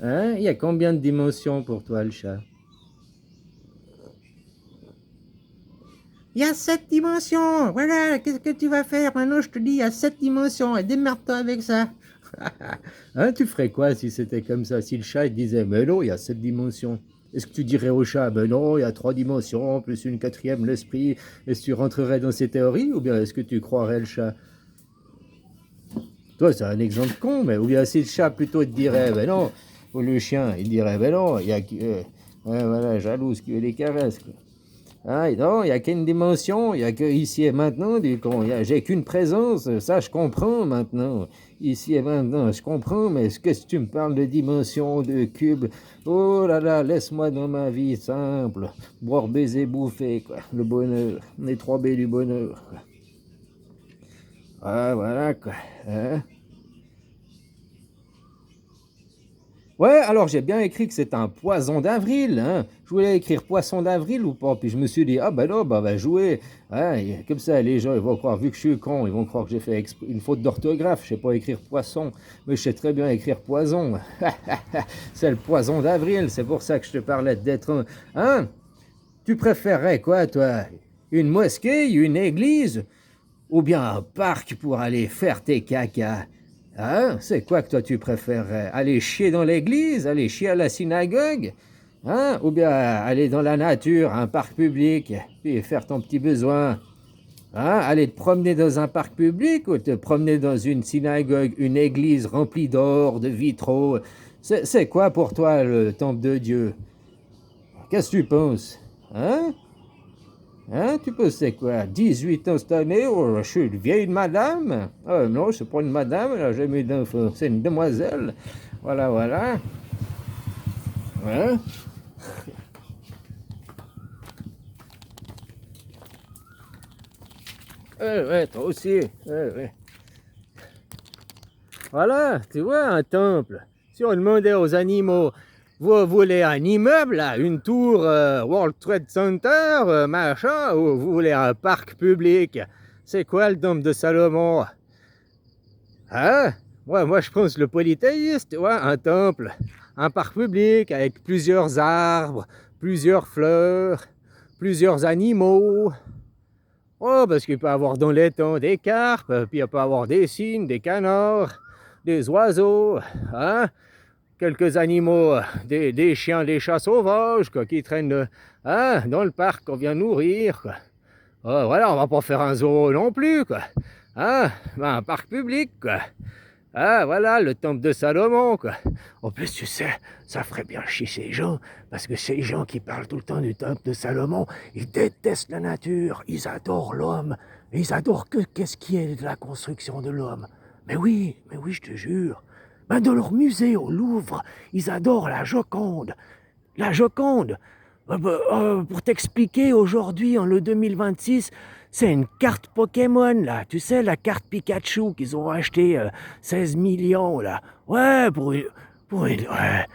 Hein? Il y a combien de dimensions pour toi, le chat? Il y a 7 dimensions. Voilà, qu'est-ce que tu vas faire? Maintenant, je te dis, il y a 7 dimensions. Et démerde-toi avec ça. Hein, tu ferais quoi si c'était comme ça? Si le chat il disait, mais non, il y a 7 dimensions. Est-ce que tu dirais au chat, ben non, il y a 3 dimensions, plus une quatrième, l'esprit? Est-ce que tu rentrerais dans ces théories ou bien est-ce que tu croirais le chat? Toi, c'est un exemple con, mais ou bien si le chat plutôt te dirait, ben non, ou le chien, il dirait, ben non, il y a ouais, voilà, jalouse qui veut des caresses, quoi. Ah, non, il n'y a qu'une dimension, il n'y a que ici et maintenant, j'ai qu'une présence, ça je comprends maintenant. Ici et maintenant, je comprends, mais qu'est-ce que tu me parles de dimension, de cube? Oh là là, laisse-moi dans ma vie simple, boire, baiser, bouffer, quoi, le bonheur, les 3 B du bonheur, quoi. Ah, voilà, quoi. Hein? Ouais, alors j'ai bien écrit que c'est un poison d'avril, hein. Je voulais écrire poisson d'avril ou pas, puis je me suis dit, ah ben non, bah va jouer. Hein, comme ça, les gens, ils vont croire, vu que je suis con, ils vont croire que j'ai fait une faute d'orthographe. Je sais pas écrire poisson, mais je sais très bien écrire poison. C'est le poison d'avril, c'est pour ça que je te parlais d'être un... Hein? Tu préférerais quoi, toi? Une mosquée, une église, ou bien un parc pour aller faire tes cacas? Hein? C'est quoi que toi tu préférerais? Aller chier dans l'église? Aller chier à la synagogue? Hein? Ou bien aller dans la nature, un parc public, puis faire ton petit besoin? Hein? Aller te promener dans un parc public ou te promener dans une synagogue, une église remplie d'or, de vitraux? C'est quoi pour toi le temple de Dieu? Qu'est-ce que tu penses? Hein? Hein, tu penses c'est quoi? 18 ans cette année? Oh, je suis une vieille madame? Non, c'est pas une madame, elle a jamais eu d'enfant. C'est une demoiselle. Voilà, voilà. Hein? Ouais, toi aussi. Ouais. Voilà, tu vois, un temple. Si on demandait aux animaux, vous voulez un immeuble, là, une tour World Trade Center, machin, ou vous voulez un parc public? C'est quoi le temple de Salomon? Hein? Ouais, moi je pense le polythéiste, ouais, un temple, un parc public avec plusieurs arbres, plusieurs fleurs, plusieurs animaux. Oh, parce qu'il peut y avoir dans les temps des carpes, puis il peut y avoir des cygnes, des canards, des oiseaux, hein? Quelques animaux, des chiens, des chats sauvages, quoi, qui traînent hein, dans le parc qu'on vient nourrir, quoi. Oh, voilà, on va pas faire un zoo non plus, quoi. Hein? Un parc public, quoi. Ah, voilà, le temple de Salomon, quoi. En plus, tu sais, ça ferait bien chier ces gens, parce que ces gens qui parlent tout le temps du temple de Salomon, ils détestent la nature, ils adorent l'homme, ils adorent que qu'est-ce qui est de la construction de l'homme. Mais oui, je te jure. Ben, dans leur musée au Louvre, ils adorent la Joconde. La Joconde. Pour t'expliquer, aujourd'hui, en le 2026, c'est une carte Pokémon, là. Tu sais, la carte Pikachu qu'ils ont acheté 16 millions, là. Ouais, ouais.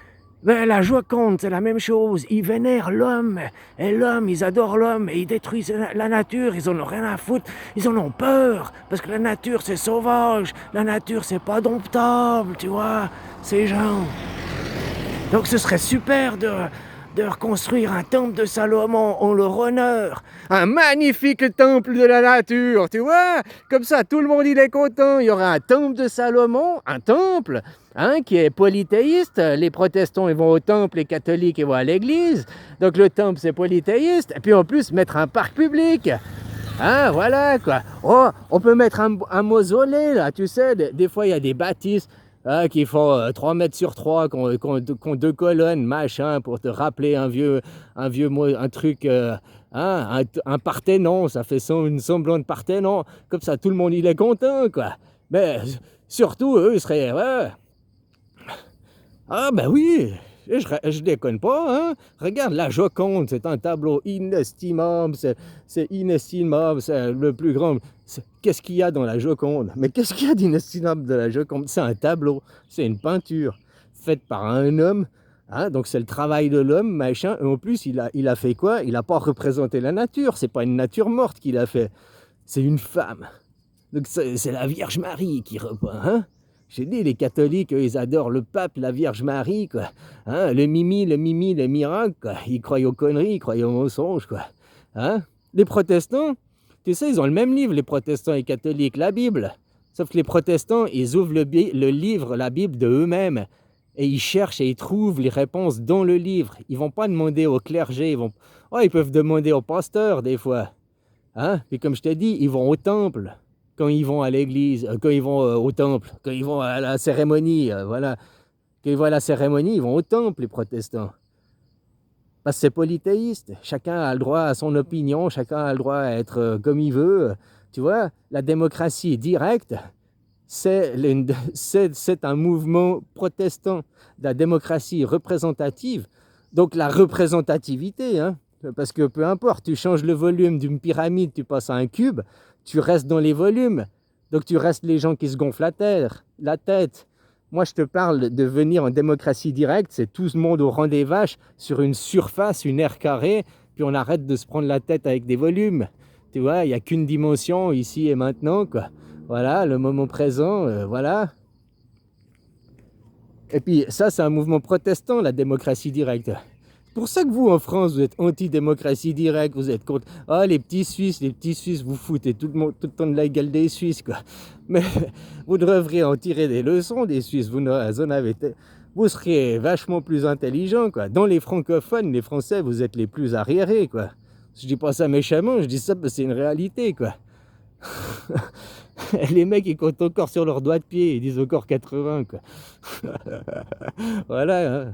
Ben, la Joconde, c'est la même chose. Ils vénèrent l'homme. Et l'homme, ils adorent l'homme. Et ils détruisent la nature. Ils en ont rien à foutre. Ils en ont peur. Parce que la nature, c'est sauvage. La nature, c'est pas domptable, tu vois. Ces gens. Donc ce serait super de reconstruire un temple de Salomon en leur honneur. Un magnifique temple de la nature, tu vois? Comme ça, tout le monde il est content. Il y aura un temple de Salomon, un temple, hein, qui est polythéiste. Les protestants ils vont au temple, les catholiques ils vont à l'église. Donc le temple c'est polythéiste. Et puis en plus mettre un parc public. Hein, voilà quoi. Oh, on peut mettre un mausolée là, tu sais. Des fois il y a des bâtisses. Hein, qui font 3 mètres sur 3, qui ont 2 colonnes, machin, pour te rappeler un truc, hein, un Parthénon, ça fait une semblant de Parthénon, comme ça tout le monde il est content, quoi. Mais surtout, eux, ils seraient, ouais. Ah ben oui, je déconne pas, hein. Regarde, la Joconde, c'est un tableau inestimable, c'est inestimable, c'est le plus grand. Qu'est-ce qu'il y a dans la Joconde? Mais qu'est-ce qu'il y a d'inestimable de la Joconde? C'est un tableau, c'est une peinture faite par un homme, hein, donc c'est le travail de l'homme, machin. Et en plus, il a fait quoi? Il n'a pas représenté la nature, c'est pas une nature morte qu'il a fait, c'est une femme. Donc c'est la Vierge Marie qui repeint, hein. J'ai dit, les catholiques, eux, ils adorent le pape, la Vierge Marie, quoi. Hein, le mimi, le miracle, quoi. Ils croient aux conneries, ils croient aux mensonges, quoi. Hein? Les protestants, tu sais, ils ont le même livre, les protestants et les catholiques, la Bible. Sauf que les protestants, ils ouvrent le livre, la Bible, de eux-mêmes. Et ils cherchent et ils trouvent les réponses dans le livre. Ils vont pas demander au clergé, ils peuvent demander au pasteur, des fois. Hein? Et comme je t'ai dit, ils vont au temple. Quand ils vont à l'église, quand ils vont au temple, quand ils vont à la cérémonie, voilà. Quand ils vont à la cérémonie, ils vont au temple, les protestants. Parce que c'est polythéiste. Chacun a le droit à son opinion, chacun a le droit à être comme il veut. Tu vois, la démocratie directe, c'est un mouvement protestant. La démocratie représentative, donc la représentativité, hein, parce que peu importe, tu changes le volume d'une pyramide, tu passes à un cube, tu restes dans les volumes. Donc tu restes les gens qui se gonflent la tête. Moi, je te parle de venir en démocratie directe, c'est tout le monde au rang des vaches, sur une surface, une aire carrée, puis on arrête de se prendre la tête avec des volumes. Tu vois, il n'y a qu'une dimension, ici et maintenant, quoi. Voilà, le moment présent, voilà. Et puis ça, c'est un mouvement protestant, la démocratie directe. C'est pour ça que vous, en France, vous êtes anti-démocratie directe, vous êtes contre... Ah, les petits Suisses, vous foutez tout le temps de la gueule des Suisses, quoi. Mais vous devriez en tirer des leçons des Suisses, vous seriez vachement plus intelligents, quoi. Dans les francophones, les Français, vous êtes les plus arriérés, quoi. Je dis pas ça méchamment, je dis ça parce que c'est une réalité, quoi. Les mecs, ils comptent encore sur leurs doigts de pied, ils disent encore 80, quoi. Voilà, hein.